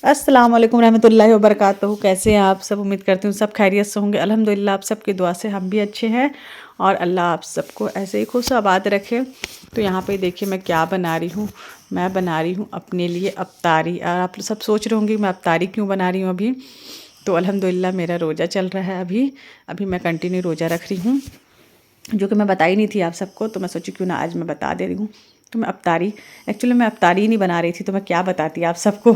अस्सलाम वालेकुम रहमतुल्लाहि व बरकातहू। कैसे हैं आप सब? उम्मीद करती हूँ सब खैरियत से होंगे। अल्हम्दुलिल्लाह आप सबकी दुआ से हम भी अच्छे हैं और अल्लाह आप सबको ऐसे ही खुश आबाद रखे। तो यहाँ पे देखिए मैं क्या बना रही हूँ। मैं बना रही हूँ अपने लिए अफ्तारी। और आप सब सोच रहे होंगे मैं अफ्तारी क्यों बना रही हूँ अभी। तो अल्हम्दुलिल्लाह मेरा रोज़ा चल रहा है अभी। अभी मैं कंटिन्यू रोज़ा रख रही हूँ, जो कि मैं बताई नहीं थी आप सबको। तो मैं सोची क्यों ना आज मैं बता दे रही हूँ। तो मैं अफ्तारी, एक्चुअली मैं अफ्तारी ही नहीं बना रही थी, तो मैं क्या बताती आप सबको।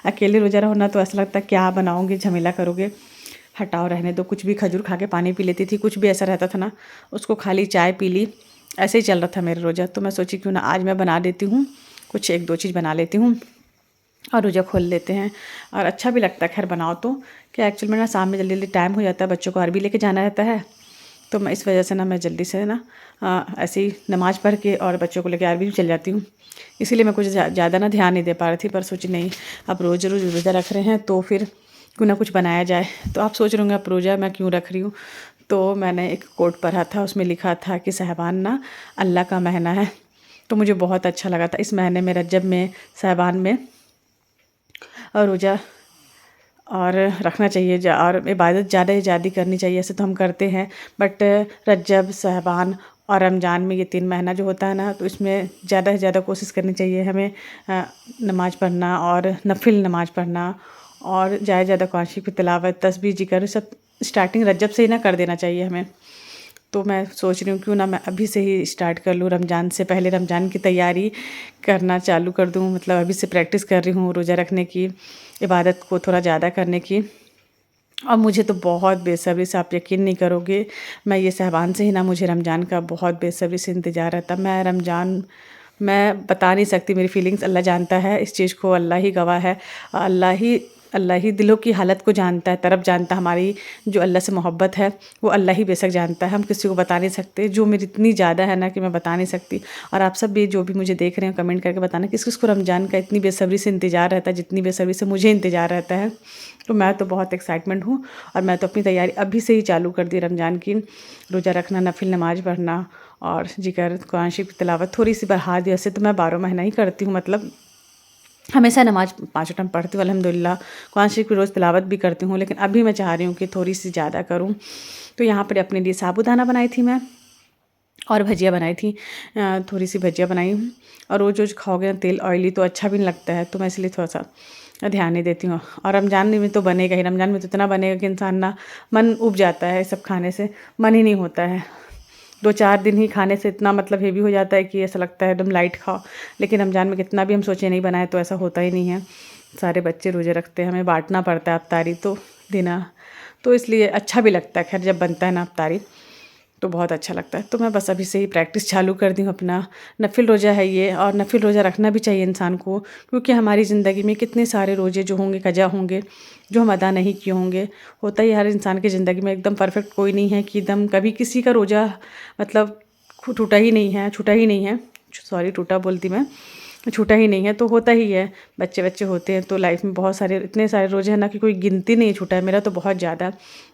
अकेले रोज़ा रहो ना तो ऐसा लगता है क्या बनाओगे, झमेला करोगे। हटाओ, रहने दो। कुछ भी खजूर खा के पानी पी लेती थी, कुछ भी ऐसा रहता था ना, उसको खाली चाय पी ली। ऐसे ही चल रहा था मेरा रोज़ा। तो मैं सोची क्यों ना आज मैं बना देती हूँ, कुछ एक दो चीज़ बना लेती हूँ और रोज़ा खोल लेते हैं। और अच्छा भी लगता है खैर बनाओ तो। क्या एक्चुअली में ना शाम में जल्दी जल्दी टाइम हो जाता है, बच्चों को अरबी लेके जाना रहता है। तो मैं इस वजह से ना मैं जल्दी से ना ऐसे ही नमाज़ पढ़ के और बच्चों को लेके अरबी भी चल जाती हूँ। इसीलिए मैं कुछ ज़्यादा ना ध्यान नहीं दे पा रही थी, पर सोची नहीं अब रोज़ रोज़ रोज़ा रख रहे हैं तो फिर क्यों ना कुछ बनाया जाए। तो आप सोच रहे होंगे अब रोज़ा मैं क्यों रख रही हूँ। तो मैंने एक कोट पढ़ा था, उसमें लिखा था कि शहबान ना अल्लाह का महीना है। तो मुझे बहुत अच्छा लगा था इस महीने में, रजब में, शहबान में और रोज़ा और रखना चाहिए और इबादत ज़्यादा से ज़्यादा करनी चाहिए। ऐसे तो हम करते हैं, बट रजब, शहबान और रमज़ान में ये 3 महीना जो होता है ना, तो इसमें ज़्यादा से ज़्यादा कोशिश करनी चाहिए हमें नमाज़ पढ़ना और नफिल नमाज़ पढ़ना और ज़्यादा से ज़्यादा कुरान शरीफ की तिलावत, तस्बीह, जिक्र सब स्टार्टिंग रजब से ही ना कर देना चाहिए हमें। तो मैं सोच रही हूँ क्यों ना मैं अभी से ही स्टार्ट कर लूँ, रमज़ान से पहले रमज़ान की तैयारी करना चालू कर दूँ। मतलब अभी से प्रैक्टिस कर रही हूँ रोज़ा रखने की, इबादत को थोड़ा ज़्यादा करने की। और मुझे तो बहुत बेसब्री से, आप यकीन नहीं करोगे, मैं ये शहबान से ही ना मुझे रमज़ान का बहुत बेसब्री से इंतज़ार रहता। मैं रमज़ान, मैं बता नहीं सकती मेरी फीलिंग्स, अल्लाह जानता है इस चीज़ को, अल्लाह ही गवाह है। अल्लाह ही दिलों की हालत को जानता है, तरफ जानता है। हमारी जो अल्लाह से मोहब्बत है वो अल्लाह ही बेशक जानता है, हम किसी को बता नहीं सकते। जो मेरी इतनी ज़्यादा है ना कि मैं बता नहीं सकती। और आप सब भी जो भी मुझे देख रहे हैं कमेंट करके बताना किस किस को रमज़ान का इतनी बेसब्री से इंतज़ार रहता है, जितनी बेसब्री से मुझे इंतज़ार रहता है। तो मैं तो बहुत एक्साइटमेंट हूँ और मैं तो अपनी तैयारी अभी से ही चालू कर दी रमज़ान की। रोज़ा रखना, नफिल नमाज़ पढ़ना और जिक्र, कुरान शरीफ की तिलावत थोड़ी सी बढ़ा दी। वैसे तो मैं 12 महीना ही करती हूँ, मतलब हमेशा नमाज़ 5 टाइम पढ़ती हूँ अल्हम्दुलिल्लाह। कुरान शरीफ की रोज़ तिलावत भी करती हूँ, लेकिन अभी मैं चाह रही हूँ कि थोड़ी सी ज़्यादा करूँ। तो यहाँ पर अपने लिए साबूदाना बनाई थी मैं और भजिया बनाई थी। थोड़ी सी भजिया बनाई हूँ। और रोज़ रोज़ खाओगे ना तेल ऑयली तो अच्छा भी नहीं लगता है, तो मैं इसलिए थोड़ा सा ध्यान नहीं देती हूँ। और रमज़ान में तो बनेगा ही, रमज़ान में तो इतना बनेगा कि इंसान ना मन उब जाता है, सब खाने से मन ही नहीं होता है। 2-4 दिन ही खाने से इतना मतलब हेवी हो जाता है कि ऐसा लगता है एकदम लाइट खाओ। लेकिन रमज़ान में कितना भी हम सोचे नहीं बनाए तो ऐसा होता ही नहीं है। सारे बच्चे रोज़े रखते हैं, हमें बाँटना पड़ता है अफ्तारी तो देना, तो इसलिए अच्छा भी लगता है। खैर जब बनता है ना अफ्तारी तो बहुत अच्छा लगता है। तो मैं बस अभी से ही प्रैक्टिस चालू कर दी हूँ अपना। नफिल रोज़ा है ये, और नफिल रोज़ा रखना भी चाहिए इंसान को, क्योंकि हमारी ज़िंदगी में कितने सारे रोज़े जो होंगे, कज़ा होंगे, जो हम अदा नहीं किए होंगे। होता ही हर इंसान की ज़िंदगी में, एकदम परफेक्ट कोई नहीं है कि एकदम कभी किसी का रोज़ा मतलब टूटा ही नहीं है, छूटा ही नहीं है। सॉरी, टूटा बोलती मैं, छूटा ही नहीं है। तो होता ही है, बच्चे बच्चे होते हैं तो लाइफ में बहुत सारे, इतने सारे रोज़े हैं ना कि कोई गिनती नहीं छूटा है। मेरा तो बहुत ज़्यादा,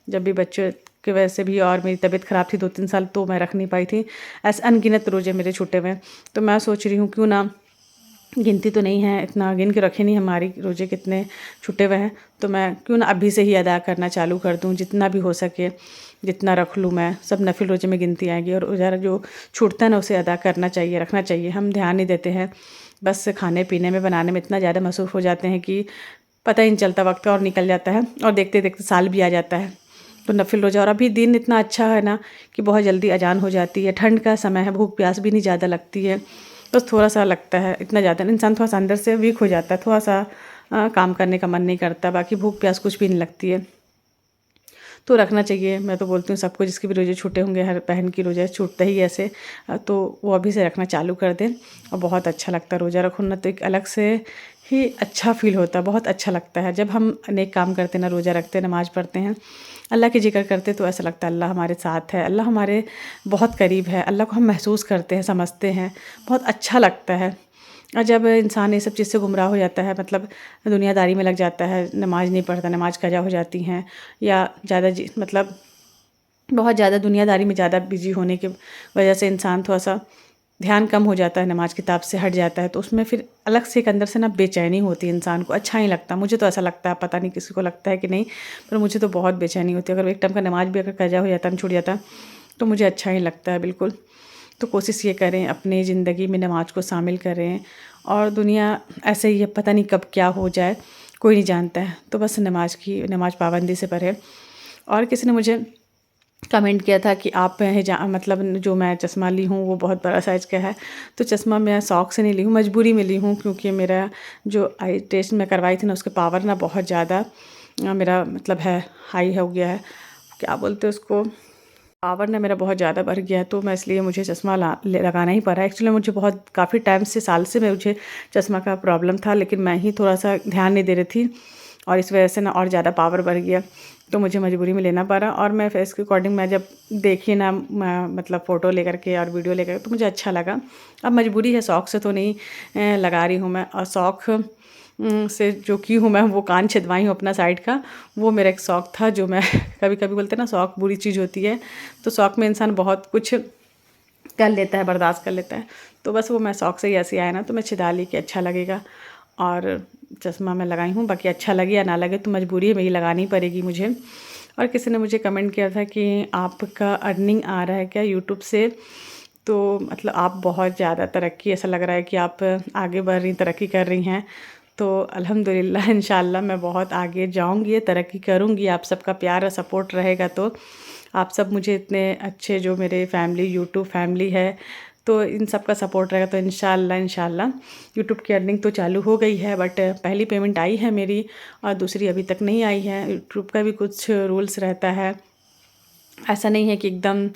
जब भी बच्चे की वजह से भी और मेरी तबीयत ख़राब थी 2-3 साल, तो मैं रख नहीं पाई थी। ऐसे अनगिनत रोज़े मेरे छूटे हुए हैं। तो मैं सोच रही हूँ क्यों ना, गिनती तो नहीं है, इतना गिन के रखे नहीं हमारी रोज़े कितने छूटे हुए हैं, तो मैं क्यों ना अभी से ही अदा करना चालू कर दूँ, जितना भी हो सके जितना रख लूँ मैं। सब नफिल रोज़े में गिनती आएगी और रोज़ा जो छूटता है ना उसे अदा करना चाहिए, रखना चाहिए। हम ध्यान नहीं देते हैं, बस खाने पीने में, बनाने में इतना ज़्यादा मसरूफ़ हो जाते हैं कि पता ही नहीं चलता, वक्त और निकल जाता है और देखते देखते साल भी आ जाता है। तो नफिल रोज़ा, और अभी दिन इतना अच्छा है ना कि बहुत जल्दी अजान हो जाती है, ठंड का समय है, भूख प्यास भी नहीं ज़्यादा लगती है। बस थोड़ा सा लगता है, इतना ज़्यादा इंसान थोड़ा सा अंदर से वीक हो जाता है, थोड़ा सा काम करने का मन नहीं करता, बाकी भूख प्यास कुछ भी नहीं लगती है। तो रखना चाहिए। मैं तो बोलती हूँ सबको, जिसके भी रोज़े छूटे होंगे, हर बहन की रोज़ा छूटता ही ऐसे, तो वो अभी से रखना चालू कर दें। और बहुत अच्छा लगता है रोज़ा रखो ना, तो एक अलग से ही अच्छा फ़ील होता है, बहुत अच्छा लगता है। जब हम नेक काम करते हैं ना, रोज़ा रखते हैं, नमाज़ पढ़ते हैं, अल्लाह की ज़िक्र करते, तो ऐसा लगता है अल्लाह हमारे साथ है, अल्लाह हमारे बहुत करीब है, अल्लाह को हम महसूस करते हैं, समझते हैं, बहुत अच्छा लगता है। और जब इंसान ये सब चीज़ से गुमराह हो जाता है, मतलब दुनियादारी में लग जाता है, नमाज़ नहीं पढ़ता, नमाज़ कज़ा हो जाती हैं, या ज़्यादा मतलब बहुत ज़्यादा दुनियादारी में ज़्यादा बिजी होने की वजह से इंसान थोड़ा सा ध्यान कम हो जाता है, नमाज़ किताब से हट जाता है, तो उसमें फिर अलग से एक अंदर से ना बेचैनी होती है इंसान को, अच्छा नहीं लगता। मुझे तो ऐसा लगता है, पता नहीं किसी को लगता है कि नहीं, पर मुझे तो बहुत बेचैनी होती है। अगर एक टाइम का नमाज़ भी अगर कज़ा हो जाता है, छूट जाता है, तो मुझे अच्छा नहीं लगता है बिल्कुल। तो कोशिश ये करें अपनी ज़िंदगी में नमाज़ को शामिल करें। और दुनिया ऐसे ही है, पता नहीं कब क्या हो जाए, कोई नहीं जानता है। तो बस नमाज़ पाबंदी से पढ़ें। और किसी ने मुझे कमेंट किया था कि आप मतलब जो मैं चश्मा ली हूँ वो बहुत बड़ा साइज़ का है। तो चश्मा मैं शौक से नहीं ली हूँ, मजबूरी में ली हूँ, क्योंकि मेरा जो आई टेस्ट मैं करवाई थी ना, उसके पावर ना बहुत ज़्यादा मेरा मतलब है हाई हो गया है, क्या बोलते हैं उसको, पावर ना मेरा बहुत ज़्यादा बढ़ गया है। तो मैं इसलिए मुझे चश्मा लगाना ही पड़ा। एक्चुअली मुझे बहुत काफ़ी टाइम से, साल से मुझे चश्मा का प्रॉब्लम था, लेकिन मैं ही थोड़ा सा ध्यान नहीं दे रही थी, और इस वजह से ना और ज़्यादा पावर बढ़ गया, तो मुझे मजबूरी में लेना पड़ा। और मैं फेस के अकॉर्डिंग मैं जब देखी ना, मतलब फ़ोटो लेकर के और वीडियो लेकर, तो मुझे अच्छा लगा। अब मजबूरी है, शौक़ से तो नहीं लगा रही हूँ मैं। और शौक़ से जो की हूँ मैं, वो कान छिदवाई हूँ अपना साइड का, वो मेरा एक शौक़ था, जो मैं कभी कभी बोलते हैं ना शौक़ बुरी चीज़ होती है, तो शौक़ में इंसान बहुत कुछ कर लेता है, बर्दाश्त कर लेता है। तो बस वो मैं शौक़ से ही ऐसे आया ना, तो मैं छिदा ली कि अच्छा लगेगा, और चश्मा मैं लगाई हूँ। बाकी अच्छा लगे या ना लगे तो मजबूरी है, मेरी लगानी पड़ेगी मुझे। और किसी ने मुझे कमेंट किया था कि आपका अर्निंग आ रहा है क्या यूट्यूब से? तो मतलब आप बहुत ज़्यादा तरक्की, ऐसा लग रहा है कि आप आगे बढ़ रही, तरक्की कर रही हैं। तो अल्हम्दुलिल्लाह, इंशाल्लाह मैं बहुत आगे जाऊँगी, तरक्की करूँगी। आप सबका प्यार और सपोर्ट रहेगा तो। आप सब मुझे इतने अच्छे, जो मेरे फैमिली, यूट्यूब फैमिली है, तो इन सब का सपोर्ट रहेगा तो इंशाल्लाह यूट्यूब की अर्निंग तो चालू हो गई है, बट पहली पेमेंट आई है मेरी, और दूसरी अभी तक नहीं आई है। यूट्यूब का भी कुछ रूल्स रहता है, ऐसा नहीं है कि एकदम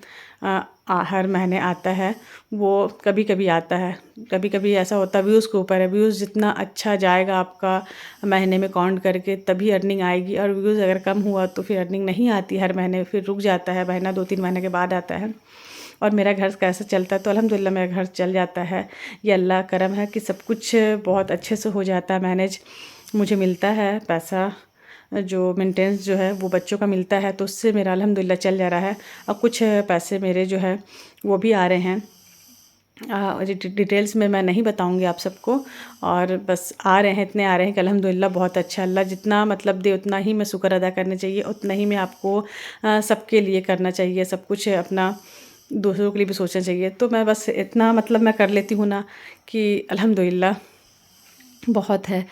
हर महीने आता है, वो कभी कभी आता है। कभी कभी ऐसा होता है, व्यूज़ के ऊपर है, व्यूज़ जितना अच्छा जाएगा आपका महीने में काउंट करके, तभी अर्निंग आएगी। और व्यूज़ अगर कम हुआ तो फिर अर्निंग नहीं आती हर महीने, फिर रुक जाता है, महीना 2-3 महीने के बाद आता है। और मेरा घर कैसे चलता है, तो अल्हम्दुलिल्लाह मेरा घर चल जाता है। ये अल्लाह करम है कि सब कुछ बहुत अच्छे से हो जाता है मैनेज। मुझे मिलता है पैसा, जो मेंटेनेंस जो है वो बच्चों का मिलता है, तो उससे मेरा अल्हम्दुलिल्लाह चल जा रहा है। और कुछ पैसे मेरे जो है वो भी आ रहे हैं, डिटेल्स में मैं नहीं बताऊंगी आप सबको, और बस आ रहे हैं, इतने आ रहे हैं कि अल्हम्दुलिल्लाह बहुत अच्छा। अल्लाह जितना मतलब दे उतना ही मैं शुक्र अदा करना चाहिए, उतना ही मैं आपको सबके लिए करना चाहिए, सब कुछ अपना दूसरों के लिए भी सोचना चाहिए। तो मैं बस इतना मतलब मैं कर लेती हूँ ना कि अल्हम्दुलिल्लाह बहुत है।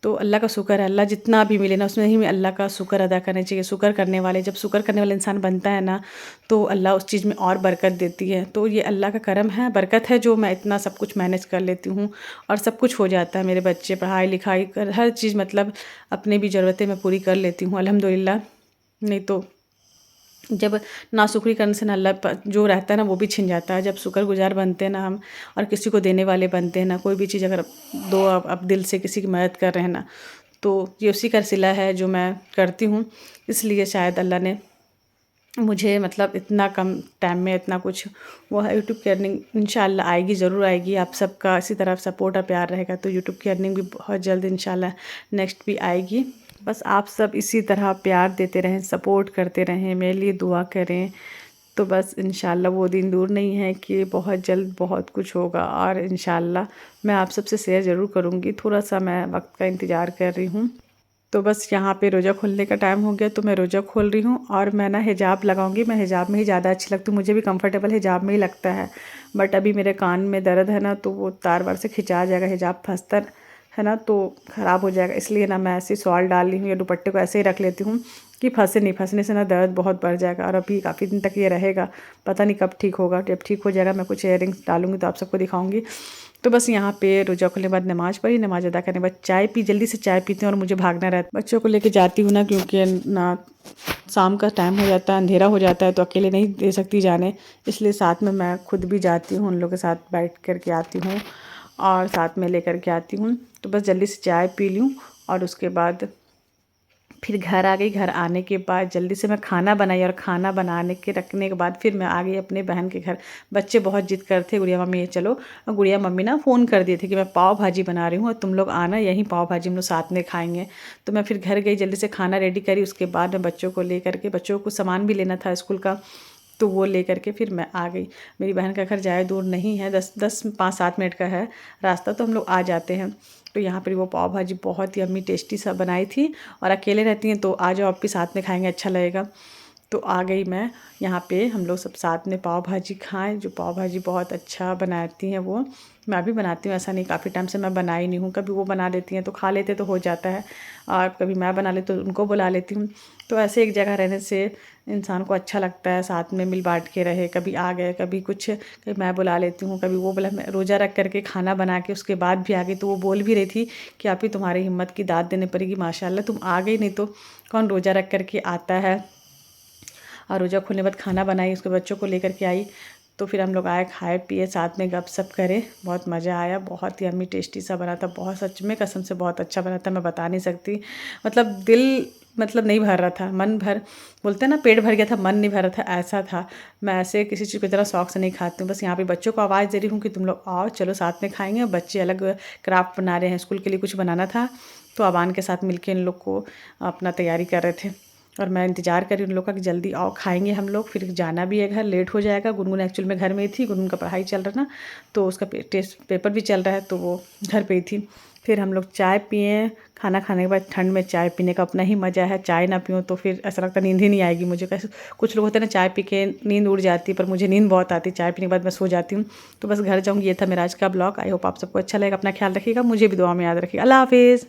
तो अल्लाह का शुक्र है, अल्लाह जितना भी मिले ना, उसमें ही में अल्लाह का शुक्र अदा करना चाहिए। शुक्र करने वाले, जब शुक्र करने वाला इंसान बनता है ना, तो अल्लाह उस चीज़ में और बरकत देती है। तो ये अल्लाह का करम है, बरकत है, जो मैं इतना सब कुछ मैनेज कर लेती हूँ, और सब कुछ हो जाता है। मेरे बच्चे पढ़ाई लिखाई कर, हर चीज़ मतलब अपनी भी ज़रूरतें मैं पूरी कर लेती हूँ अल्हम्दुलिल्लाह। नहीं तो जब नाशुक्री करने से ना अल्लाह जो रहता है ना वो भी छिन जाता है। जब शुक्रगुजार बनते हैं ना हम, और किसी को देने वाले बनते हैं ना, कोई भी चीज़ अगर दो, आप दिल से किसी की मदद कर रहे हैं ना, तो ये उसी का सिला है जो मैं करती हूँ। इसलिए शायद अल्लाह ने मुझे मतलब इतना कम टाइम में इतना कुछ वो है। यूट्यूब की अर्निंग इंशाल्लाह आएगी, ज़रूर आएगी। आप सबका इसी तरह सपोर्ट और प्यार रहेगा तो यूट्यूब की अर्निंग भी बहुत जल्द इंशाल्लाह नेक्स्ट भी आएगी। बस आप सब इसी तरह प्यार देते रहें, सपोर्ट करते रहें, मेरे लिए दुआ करें, तो बस इंशाल्लाह वो दिन दूर नहीं है कि बहुत जल्द बहुत कुछ होगा। और इंशाल्लाह मैं आप सबसे शेयर ज़रूर करूँगी। थोड़ा सा मैं वक्त का इंतज़ार कर रही हूँ। तो बस यहाँ पे रोज़ा खोलने का टाइम हो गया, तो मैं रोज़ा खोल रही हूँ, और मैं ना हिजाब लगाऊंगी। मैं हिजाब में ही ज़्यादा अच्छी लगती हूँ, मुझे भी कंफर्टेबल हिजाब में ही लगता है। बट अभी मेरे कान में दर्द है ना, तो वो तार बार से खिंचा जाएगा, हिजाब फंसता है ना, तो ख़राब हो जाएगा। इसलिए ना मैं ऐसे शॉल डाल ली हूँ, या दुपट्टे को ऐसे ही रख लेती हूँ कि फंसे नहीं, फंसने से ना दर्द बहुत बढ़ जाएगा। और अभी काफ़ी दिन तक ये रहेगा, पता नहीं कब ठीक होगा। जब ठीक हो जाएगा मैं कुछ इयररिंग्स डालूंगी तो आप सबको दिखाऊंगी। तो बस यहाँ पे रोज़ा खोलने के बाद नमाज़ पढ़ी, नमाज़ अदा करने के बाद चाय पी, जल्दी से चाय पीते हैं, और मुझे भागना रहता है। बच्चों को लेके जाती हूँ ना, क्योंकि ना शाम का टाइम हो जाता है, अंधेरा हो जाता है, तो अकेले नहीं दे सकती जाने, इसलिए साथ में मैं खुद भी जाती हूँ, उन लोगों के साथ बैठ कर के आती हूँ, और साथ में लेकर के आती हूँ। तो बस जल्दी से चाय पी लूँ, और उसके बाद फिर घर आ गई। घर आने के बाद जल्दी से मैं खाना बनाई, और खाना बनाने के रखने के बाद फिर मैं आ गई अपने बहन के घर। बच्चे बहुत जिद करते, गुड़िया मम्मी ये चलो। और गुड़िया मम्मी ना फ़ोन कर दिए थे कि मैं पाव भाजी बना रही हूँ, और तुम लोग आना, यहीं पाव भाजी हम लोग साथ में खाएंगे। तो मैं फिर घर गई, जल्दी से खाना रेडी करी। उसके बाद मैं बच्चों को ले करके, बच्चों को सामान भी लेना था स्कूल का, तो वो लेकर के फिर मैं आ गई। मेरी बहन का घर ज़्यादा दूर नहीं है, 5-7 मिनट का है रास्ता, तो हम लोग आ जाते हैं। तो यहाँ पर वो पाव भाजी बहुत ही यम्मी टेस्टी सा बनाई थी। और अकेले रहती हैं तो आ जाओ आप भी साथ में खाएंगे, अच्छा लगेगा। तो आ गई मैं यहाँ पे, हम लोग सब साथ में पाव भाजी खाएं। जो पाव भाजी बहुत अच्छा बनाती हैं वो, मैं भी बनाती हूँ, ऐसा नहीं काफ़ी टाइम से मैं बनाई नहीं हूँ। कभी वो बना देती हैं तो खा लेते तो हो जाता है, और कभी मैं बना लेती तो उनको बुला लेती हूँ। तो ऐसे एक जगह रहने से इंसान को अच्छा लगता है, साथ में मिल बांट के रहे। कभी आ गए, कभी कुछ, कभी मैं बुला लेती हूँ, कभी वो बोला। मैं रोज़ा रख करके खाना बना के उसके बाद भी आ गई, तो वो बोल भी रही थी कि आप ही तुम्हारी हिम्मत की दाद देनी पड़ेगी, माशाल्लाह तुम आ गई, नहीं तो कौन रोज़ा रख करके आता है। और रोज़ा खोलने के बाद खाना बनाई, उसके बच्चों को लेकर के आई। तो फिर हम लोग आए, खाए पिए, साथ में गपशप करे, बहुत मज़ा आया। बहुत ही यम्मी टेस्टी सा बना था, बहुत सच में कसम से बहुत अच्छा बना था, मैं बता नहीं सकती। मतलब दिल मतलब नहीं भर रहा था, मन भर, बोलते हैं ना पेट भर गया था, मन नहीं भर रहा था, ऐसा था। मैं ऐसे किसी चीज़ को इतना शौक से नहीं खाती हूँ। बस यहाँ पे बच्चों को आवाज़ दे रही हूँ कि तुम लोग आओ, चलो साथ में खाएंगे। बच्चे अलग क्राफ्ट बना रहे हैं, स्कूल के लिए कुछ बनाना था, तो अबान के साथ मिलके इन लोग को अपना तैयारी कर रहे थे। और मैं इंतज़ार कर रही हूँ उन लोग का कि जल्दी आओ, खाएंगे हम लोग, फिर जाना भी है घर, लेट हो जाएगा। गुनगुन एक्चुअल में घर में ही थी, गुनगुन का पढ़ाई चल रहा ना, तो उसका टेस्ट पेपर भी चल रहा है, तो वो घर पे ही थी। फिर हम लोग चाय पिए। खाना खाने के बाद ठंड में चाय पीने का अपना ही मज़ा है। चाय ना पीऊँ तो फिर ऐसा लगता नींद ही नहीं आएगी मुझे। कैसे कुछ लोग होते हैं ना, चाय पी के नींद उड़ जाती है, पर मुझे नींद बहुत आती है, चाय पीने के बाद मैं सो जाती हूँ। तो बस घर जाऊँगी। ये था मेरा आज का ब्लॉग। आई होप आप सबको अच्छा लगेगा। अपना ख्याल रखिएगा, मुझे भी दुआ में याद रखिएगा। अल्लाह हाफिज़।